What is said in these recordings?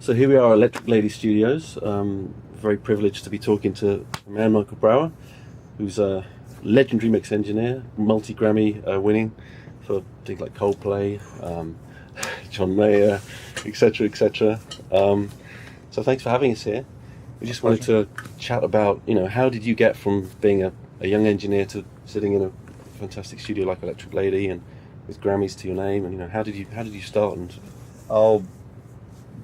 So here we are at Electric Lady Studios. Very privileged to be talking to a man, Michael Brauer, who's a legendary mix engineer, multi-Grammy winning for things like Coldplay, John Mayer, etc., etc. So thanks for having us here. We just wanted to chat about, how did you get from being a young engineer to sitting in a fantastic studio like Electric Lady and with Grammys to your name, and how did you start? And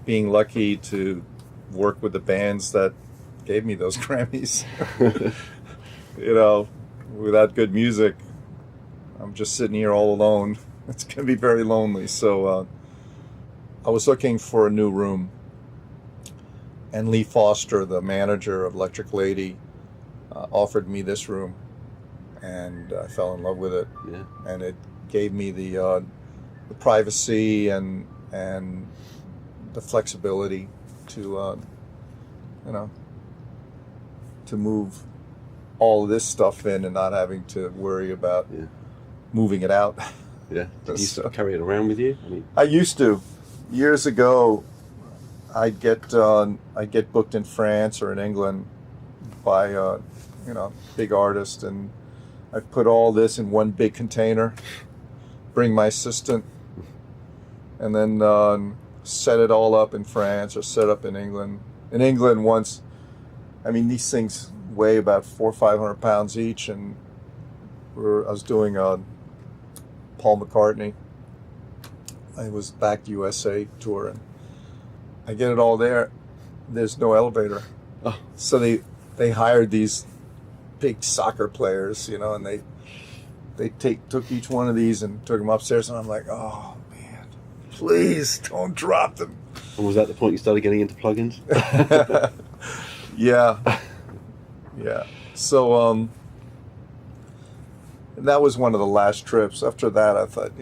being lucky to work with the bands that gave me those Grammys. Without good music, I'm just sitting here all alone. It's going to be very lonely. So I was looking for a new room. And Lee Foster, the manager of Electric Lady, offered me this room. And I fell in love with it. Yeah. And it gave me the privacy and the flexibility to to move all of this stuff in and not having to worry about moving it out. Yeah. Did you carry it around with you? I used to. Years ago, I'd get booked in France or in England by big artist, and I'd put all this in one big container, bring my assistant, and then set it all up in France or set up in England. In England once, these things weigh about 400 or 500 pounds each, and I was doing Paul McCartney. I was back to USA tour, and I get it all there. There's no elevator. Oh. So they hired these big soccer players, and they took each one of these and took them upstairs, and I'm like, oh man, please don't drop them. And was that the point you started getting into plugins? Yeah. So that was one of the last trips. After that, I thought,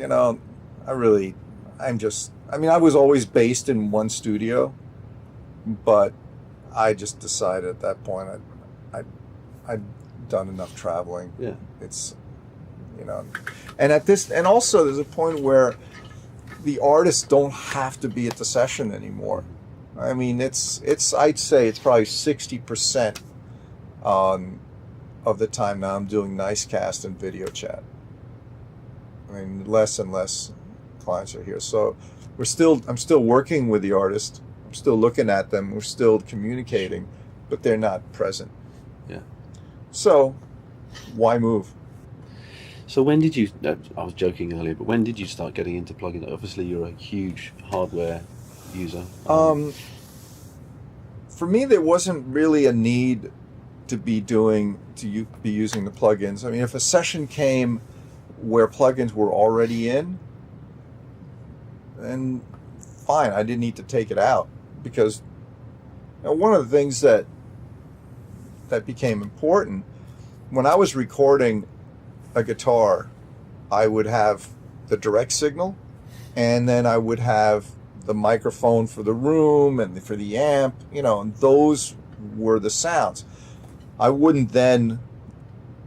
I was always based in one studio, but I just decided at that point I'd done enough traveling. Yeah. It's, and also there's a point where the artists don't have to be at the session anymore. It's I'd say it's probably 60% of the time now I'm doing Nicecast and video chat. Less and less clients are here. So I'm still working with the artist. I'm still looking at them. We're still communicating, but they're not present. Yeah. So why move? So when did you, I was joking earlier, but when did you start getting into plugins? Obviously you're a huge hardware user. For me, there wasn't really a need to be using the plugins. If a session came where plugins were already in, then fine, I didn't need to take it out, because one of the things that became important when I was recording a guitar, I would have the direct signal, and then I would have the microphone for the room and for the amp, and those were the sounds. I wouldn't then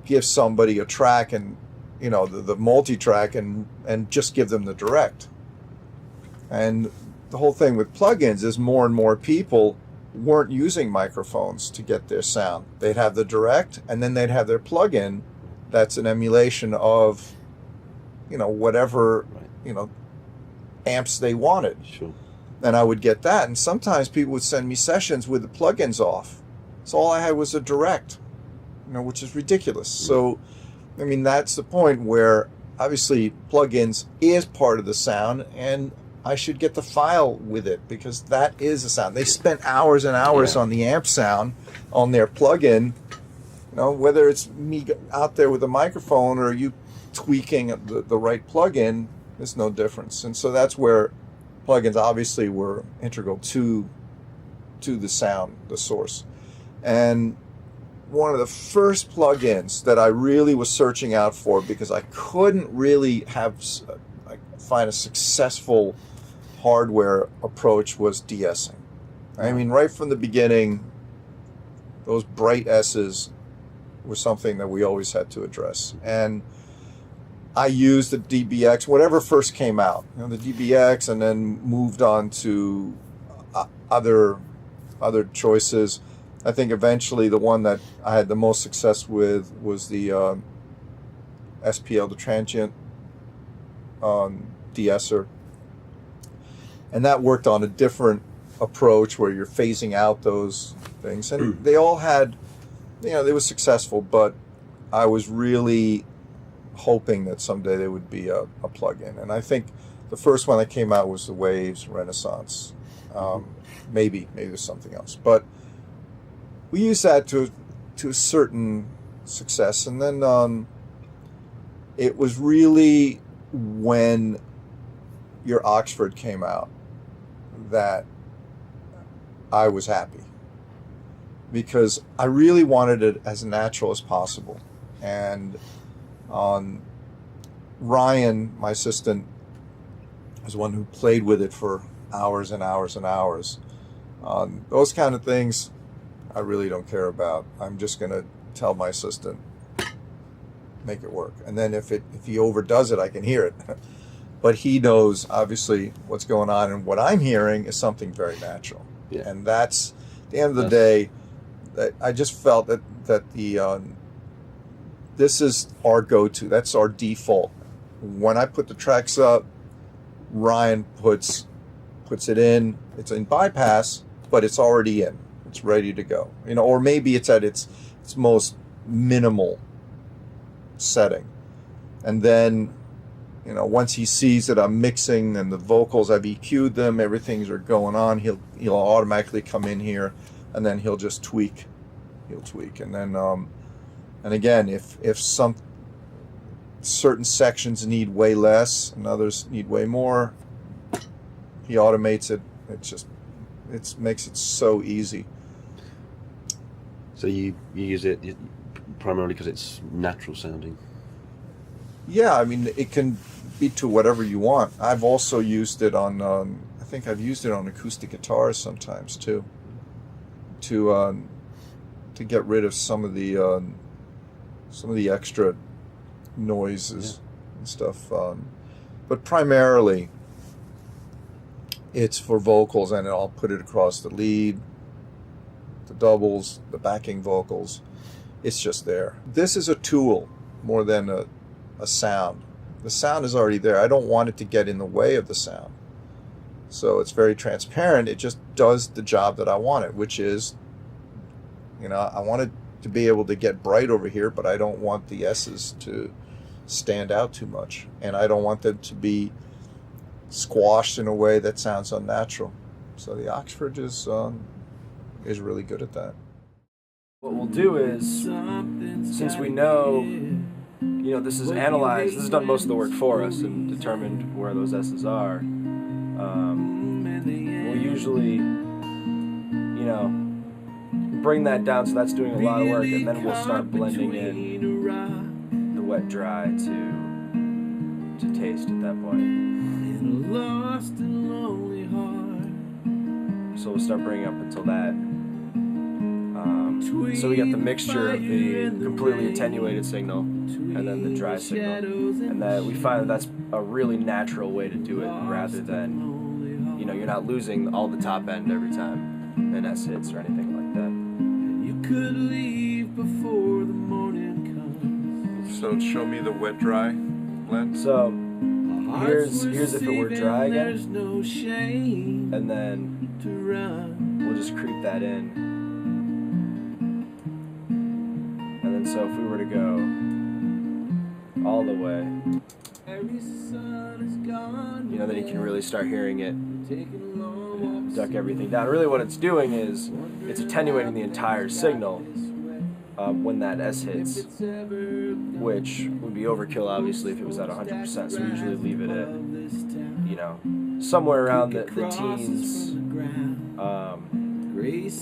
give somebody a track and the multi-track and just give them the direct. And the whole thing with plugins is more and more people weren't using microphones to get their sound. They'd have the direct, and then they'd have their plugin that's an emulation of whatever amps they wanted. Sure. And I would get that, and sometimes people would send me sessions with the plugins off, so all I had was a direct, which is ridiculous. So that's the point where obviously plugins is part of the sound, and I should get the file with it, because that is a sound. They spent hours and hours on the amp sound on their plugin. Whether it's me out there with a microphone or you tweaking the right plugin, there's no difference. And so that's where plugins obviously were integral to the sound, the source. And one of the first plugins that I really was searching out for, because I couldn't really find a successful hardware approach, was de-essing. Right from the beginning, those bright S's were something that we always had to address. And I used the DBX, whatever first came out, the DBX, and then moved on to other choices. I think eventually the one that I had the most success with was the SPL, the transient de-esser. And that worked on a different approach where you're phasing out those things. And they all had, they were successful, but I was really hoping that someday there would be a plug-in. And I think the first one that came out was the Waves Renaissance. Maybe there's something else. But we used that to a certain success. And then it was really when your Oxford came out that I was happy, because I really wanted it as natural as possible. And Ryan, my assistant, was one who played with it for hours and hours and hours. Those kind of things I really don't care about. I'm just going to tell my assistant, make it work. And then if he overdoes it, I can hear it. But he knows, obviously, what's going on, and what I'm hearing is something very natural. Yeah. And that's, at the end of the day, that I just felt that the this is our go-to. That's our default. When I put the tracks up, Ryan puts it in. It's in bypass, but it's already in. It's ready to go. Or maybe it's at its most minimal setting. And then, once he sees that I'm mixing and the vocals, I've EQ'd them, everything's are going on, he'll automatically come in here, and then he'll just tweak. He'll tweak. And then, and again, if some certain sections need way less and others need way more, he automates it. It makes it so easy. So you use it primarily because it's natural sounding? Yeah, I mean, it can be to whatever you want. I've also used it on, I think I've used it on acoustic guitars sometimes too, to get rid of some of the extra noises and stuff. But primarily, it's for vocals, and I'll put it across the lead, the doubles, the backing vocals. It's just there. This is a tool more than a sound. The sound is already there. I don't want it to get in the way of the sound. So it's very transparent. It just does the job that I want it, which is, I want it to be able to get bright over here, but I don't want the S's to stand out too much. And I don't want them to be squashed in a way that sounds unnatural. So the Oxford is really good at that. What we'll do is, since we know, this is analyzed, this has done most of the work for us and determined where those S's are, we'll usually, bring that down, so that's doing a lot of work, and then we'll start blending in the wet dry to taste at that point. So we'll start bringing up until that. So we get the mixture of the completely attenuated signal and then the dry signal, and that we find that that's a really natural way to do it, rather than, you're not losing all the top end every time an S hits or anything like that. You could leave before the morning comes. So show me the wet dry blend. So here's if it were dry again, There's no shame and then to run. we'll just creep that in. And then so if we were to go all the way, Every sun is gone. then you can really start hearing it Taking a long walk. duck everything down. Really what it's doing is it's attenuating the entire signal when that S hits, which would be overkill obviously if it was at 100%, so we usually leave it at, somewhere around the teens.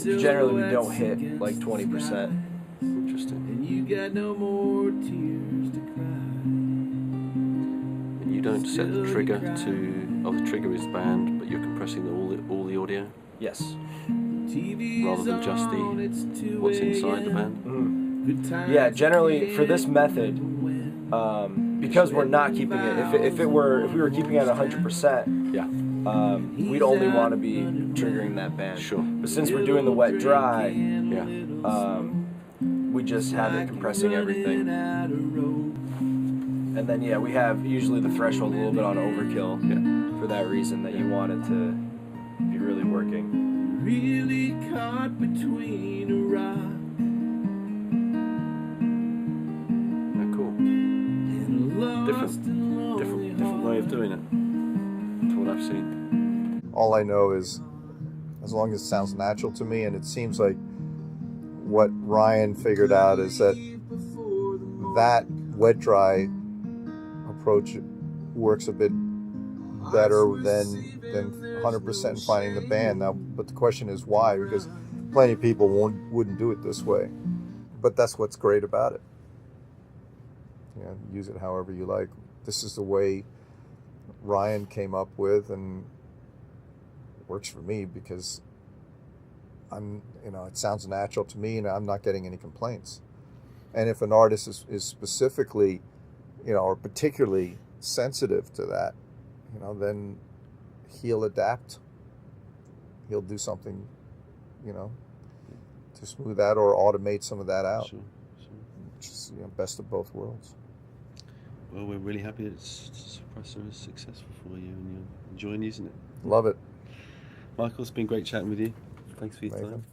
Generally we don't hit like 20%. Interesting. And you got no more tears to cry. And you don't set the trigger to, the trigger is band, but you're compressing all the audio Yes. rather than just what's inside the band. Yeah, generally for this method, because we're not keeping it, if we were keeping it at 100%, we'd only want to be triggering that band. Sure. But since we're doing the wet dry, Yeah. we just have it compressing everything. And then yeah, we have usually the threshold a little bit on overkill for that reason, that you want it to be really working. Really caught between a rock Yeah, cool. and lost Different. and lonely Different way of doing it to what I've seen. All I know is, as long as it sounds natural to me, and it seems like what Ryan figured out is that that wet dry approach works a bit better than 100% finding the band. Now, but the question is why? Because plenty of people wouldn't do it this way. But that's what's great about it. You know, use it however you like. This is the way Ryan came up with, and it works for me because it sounds natural to me, and I'm not getting any complaints. And if an artist is specifically, or particularly sensitive to that, then he'll adapt. He'll do something, to smooth that or automate some of that out. Sure. Which is, best of both worlds. Well, we're really happy that Suppressor is successful for you and you're enjoying using it. Love it. Michael, it's been great chatting with you. Thanks for your Nathan. time.